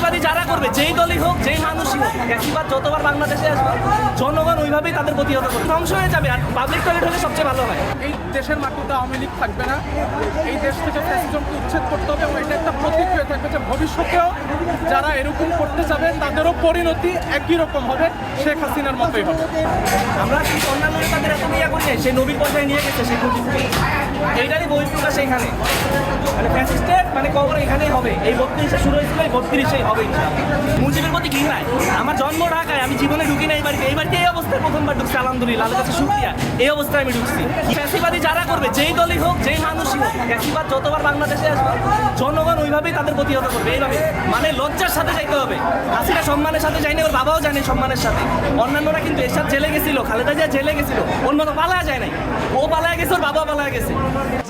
ফ্যাসিবাদী যারা করবে, যেই দলই হোক, যেই মানুষই হোক, ফ্যাসিবাদ যতবার বাংলাদেশে আসবে জনগণ ওইভাবেই তাদের প্রতিহত করবে, ধ্বংস হয়ে যাবে। আর পাবলিক টয়লেট হলে সবচেয়ে ভালো হয়। এই দেশের মাটিতে আওয়ামী লীগ থাকবে না, এই দেশ থেকে ফ্যাসিজমকে উচ্ছেদ করতে হবে এবং এটা একটা প্রতীক হয়ে থাকবে যে ভবিষ্যতেও যারা এরকম করতে যাবে তাদেরও পরিণতি একই রকম হবে, শেখ হাসিনার মতোই হবে। আমরা কিন্তু অন্যান্য নেতাদের এত ইয়া করি নাই, সেই নবীর পর্যায়ে নিয়ে গেছে সেই মুজিবকে, এইটারই বহিঃপ্রকাশ এখানে। মানে ফ্যাসিস্টের মানে কবর এখানেই হবে, এই 32-এ শুরু হয়েছিল, এই 32-এই হবে ইনশাআল্লাহ। মুজিবের প্রতি ঘৃণায়, আমার জন্ম ঢাকায়, আমি জীবনে ঢুকি না এই বাড়িতে, এই বাড়িতে এই অবস্থায় প্রথমবার ঢুকছি, আলহামদুলিল্লাহ, আল্লাহর কাছে শুকরিয়া, এই অবস্থায় আমি ঢুকছি। ফ্যাসিবাদী যারা করবে, যেই দলই হোক, যেই মানুষই হোক, ফ্যাসিবাদ যতবার বাংলাদেশে আসবে জনগণ ওইভাবেই তাদের প্রতিহত করবে, এইভাবে। মানে লজ্জার সাথে যাইতে হবে। হাসিনা সম্মানের সাথে যায়নি, ওর বাবাও জানে সম্মানের সাথে। অন্যান্যরা কিন্তু এরশাদ জেলে গেছিল, খালেদা জিয়া জেলে গেছিল, ওর মতো পালায়া যায় নাই, ও পালায়া গেছে, ওর বাবাও পালায়া গেছে।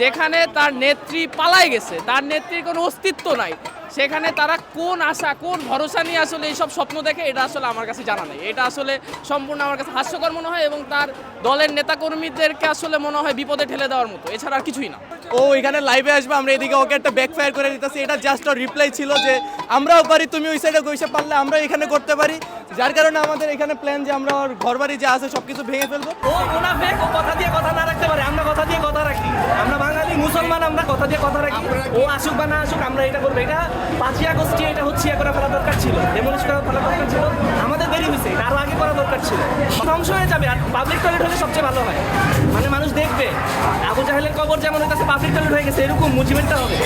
যেখানে তার নেত্রী পালায় গেছে, তার নেত্রীর কোনো অস্তিত্ব নাই, সেখানে তারা কোন আশা, কোন ভরসা নিয়ে আসলে এইসব স্বপ্ন দেখে, এটা আসলে আমার কাছে জানা নেই। এটা আসলে সম্পূর্ণ আমার কাছে হাস্যকর মনে হয় এবং তার দলের নেতাকর্মীদেরকে আসলে মনে হয় বিপদে ঠেলে দেওয়ার মতো, এছাড়া আর কিছুই না। ও এখানে লাইভে আসবে, আমরা এদিকে ওকে একটা ব্যাকফায়ার করে দিতেছি। এটা জাস্ট ওর রিপ্লাই ছিল যে আমরাও পারি, তুমি ওই সাইডে গইসে পারলে আমরা এখানে করতে পারি, যার কারণে আমাদের এখানে প্ল্যান যে আমরা ওর ঘরবাড়ি যা আছে সব কিছু ভেঙে ফেলবো। ও মুনাফিক, ও কথা দিয়ে কথা না রাখতে পারে, আমরা কথা দিয়ে কথা রাখি। আমরা বাঙালি মুসলমান, আমরা কথা দিয়ে কথা রাখি। ও আসুক বা না আসুক, আমরা এটা করবো। এটা 5ই আগস্ট এটা হচ্ছে করে ফেলা দরকার ছিল, ডেমোলিশ করে ফেলা দরকার ছিল, আমাদের দেরি হয়েছে, এটা আরো আগে করা দরকার ছিল। ধ্বংস হয়ে যাবে। আর পাবলিক টয়লেট হলে সবচেয়ে ভালো হয়, মানে মানুষ দেখবে। আবু জাহেলের কবর যেমন হইতেছে পাবলিক টয়লেট হয়ে গেছে, এরকম মুজিবেরটা হবে।